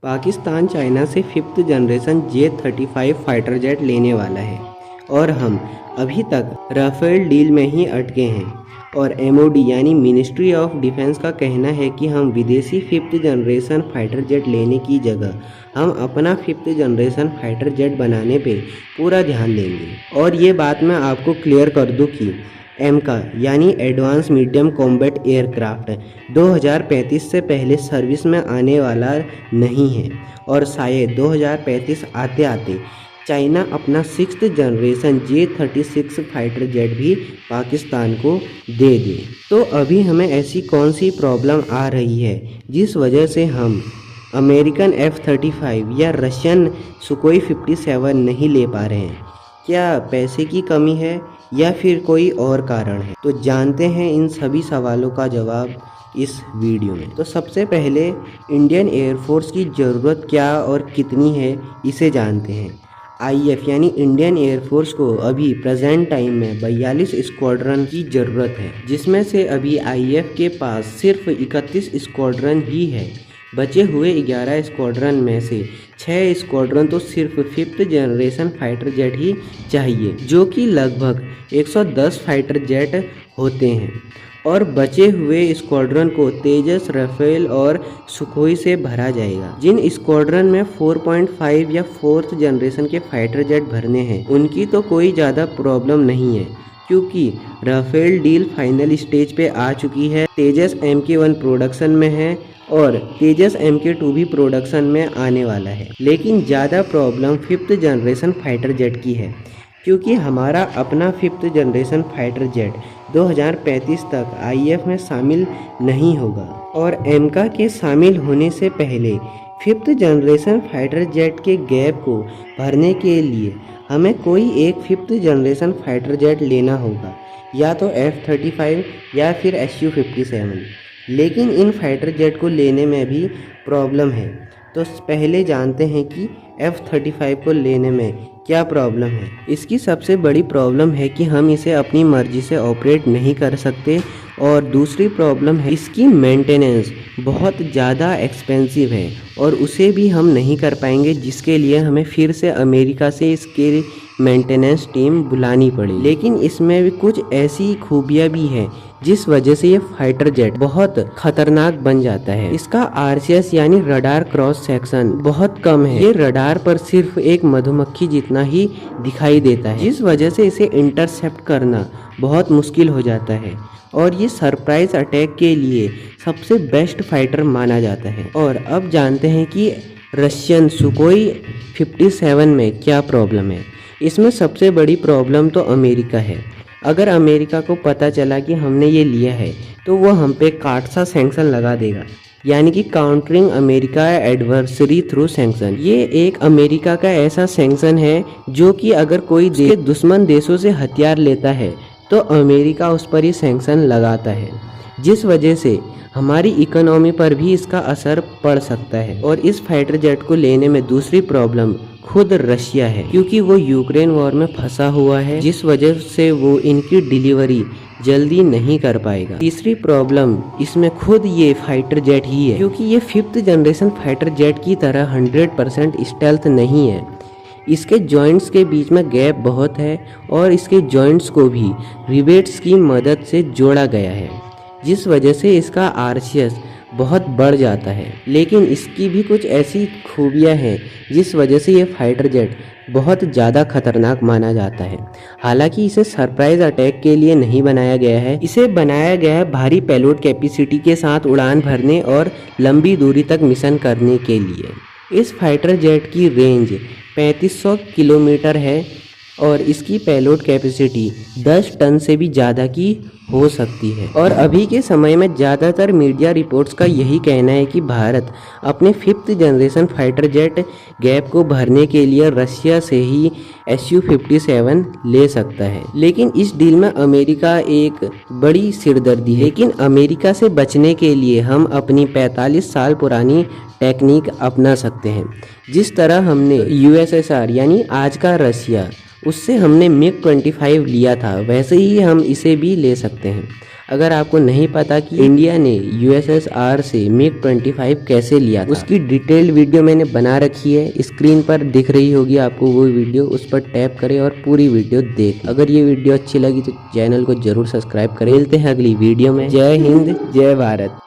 Pakistan China से 5th generation J-35 fighter jet लेने वाला है और हम अभी तक राफेल डील में ही अटके हैं। और MOD यानी मिनिस्ट्री ऑफ डिफेंस का कहना है कि हम विदेशी 5th जनरेशन फाइटर जेट लेने की जगह हम अपना 5th जनरेशन फाइटर जेट बनाने पे पूरा ध्यान देंगे। और ये बात मैं आपको क्लियर कर दूं कि एमका यानी एडवांस मीडियम कॉम्बैट एयरक्राफ्ट 2035 से पहले सर्विस में आने वाला नहीं है और शायद 2035 आते आते चाइना अपना 6th generation J-36 fighter jet भी पाकिस्तान को दे दे। तो अभी हमें ऐसी कौन सी प्रॉब्लम आ रही है जिस वजह से हम अमेरिकन F-35 या रशियन सुकोई 57 नहीं ले पा रहे हैं? क्या पैसे की कमी है या फिर कोई और कारण है? तो जानते हैं इन सभी सवालों का जवाब इस वीडियो में। तो सबसे पहले इंडियन एयरफोर्स की ज़रूरत क्या और कितनी है इसे जानते हैं। IF यानी इंडियन एयरफोर्स को अभी प्रेजेंट टाइम में 42 स्क्वाड्रन की ज़रूरत है, जिसमें से अभी IF के पास सिर्फ 31 स्क्वाड्रन ही है। बचे हुए 11 स्क्वाड्रन में से 6 स्क्वाड्रन तो सिर्फ 5th जनरेशन फाइटर जेट ही चाहिए, जो कि लगभग 110 फाइटर जेट होते हैं। और बचे हुए स्क्वाड्रन को तेजस, राफेल और सुखोई से भरा जाएगा। जिन स्क्वाड्रन में 4.5 या 4th जनरेशन के फाइटर जेट भरने हैं उनकी तो कोई ज़्यादा प्रॉब्लम नहीं है, क्योंकि राफेल डील फाइनल स्टेज पे आ चुकी है। तेजस MK1 प्रोडक्शन में है और तेजस MK2 भी प्रोडक्शन में आने वाला है। लेकिन ज़्यादा problem 5th generation fighter jet की है, क्योंकि हमारा अपना 5th जनरेशन फाइटर जेट 2035 तक IF में शामिल नहीं होगा। और एमका के शामिल होने से पहले 5th जनरेशन फाइटर जेट के गैप को भरने के लिए हमें कोई एक 5th जनरेशन फाइटर जेट लेना होगा, या तो F-35 या फिर Su-57। लेकिन इन फाइटर जेट को लेने में भी प्रॉब्लम है। तो पहले जानते हैं कि F-35 को लेने में क्या प्रॉब्लम है। इसकी सबसे बड़ी प्रॉब्लम है कि हम इसे अपनी मर्जी से ऑपरेट नहीं कर सकते। और दूसरी प्रॉब्लम है इसकी मेंटेनेंस बहुत ज़्यादा एक्सपेंसिव है और उसे भी हम नहीं कर पाएंगे, जिसके लिए हमें फिर से अमेरिका से इसके मेंटेनेंस टीम बुलानी पड़ी। लेकिन इसमें भी कुछ ऐसी खूबियाँ भी हैं जिस वजह से ये फाइटर जेट बहुत खतरनाक बन जाता है। इसका RCS यानी रडार क्रॉस सेक्शन बहुत कम है। ये रडार पर सिर्फ एक मधुमक्खी जितना ही दिखाई देता है, जिस वजह से इसे इंटरसेप्ट करना बहुत मुश्किल हो जाता है। और ये सरप्राइज अटैक के लिए सबसे बेस्ट फाइटर माना जाता है। और अब जानते हैं कि रशियन सुकोई 57 में क्या प्रॉब्लम है। इसमें सबसे बड़ी प्रॉब्लम तो अमेरिका है। अगर अमेरिका को पता चला कि हमने ये लिया है तो वो हम पे काट सा सैंक्शन लगा देगा, यानी कि countering America adversary through sanction. ये एक अमेरिका का ऐसा सैंक्शन है जो कि अगर कोई दुश्मन देशों से हथियार लेता है तो अमेरिका उस पर ही सैंक्शन लगाता है, जिस वजह से हमारी इकोनॉमी पर भी इसका असर पड़ सकता है। और इस फाइटर जेट को लेने में दूसरी प्रॉब्लम खुद रशिया है, क्योंकि वो यूक्रेन वॉर में फंसा हुआ है, जिस वजह से वो इनकी डिलीवरी जल्दी नहीं कर पाएगा। तीसरी प्रॉब्लम इसमें खुद ये फाइटर जेट ही है, क्योंकि ये 5th जनरेशन फाइटर जेट की तरह 100% स्टेल्थ नहीं है। इसके जॉइंट्स के बीच में गैप बहुत है और इसके जॉइंट्स को भी रिवेट्स की मदद से जोड़ा गया है, जिस वजह से इसका RCS बहुत बढ़ जाता है। लेकिन इसकी भी कुछ ऐसी खूबियां हैं जिस वजह से ये फाइटर जेट बहुत ज़्यादा खतरनाक माना जाता है। हालांकि इसे सरप्राइज अटैक के लिए नहीं बनाया गया है, इसे बनाया गया है भारी पेलोड कैपेसिटी के साथ उड़ान भरने और लंबी दूरी तक मिशन करने के लिए। इस फाइटर जेट की रेंज 3500 किलोमीटर है और इसकी पेलोड कैपेसिटी 10 टन से भी ज़्यादा की हो सकती है। और अभी के समय में ज़्यादातर मीडिया रिपोर्ट्स का यही कहना है कि भारत अपने 5th generation fighter jet gap को भरने के लिए रशिया से ही Su-57 ले सकता है। लेकिन इस डील में अमेरिका एक बड़ी सिरदर्दी है। लेकिन अमेरिका से बचने के लिए हम अपनी 45 साल पुरानी टेक्निक अपना सकते हैं। जिस तरह हमने USSR यानी आज का रशिया उससे हमने MiG-25 लिया था, वैसे ही हम इसे भी ले सकते हैं। अगर आपको नहीं पता कि इंडिया ने यूएसएसआर से मिग 25 कैसे लिया था, उसकी डिटेल्ड वीडियो मैंने बना रखी है, स्क्रीन पर दिख रही होगी आपको वो वीडियो, उस पर टैप करें और पूरी वीडियो देखें। अगर ये वीडियो अच्छी लगी तो चैनल को जरूर सब्सक्राइब करें। मिलते हैं अगली वीडियो में। जय हिंद, जय भारत।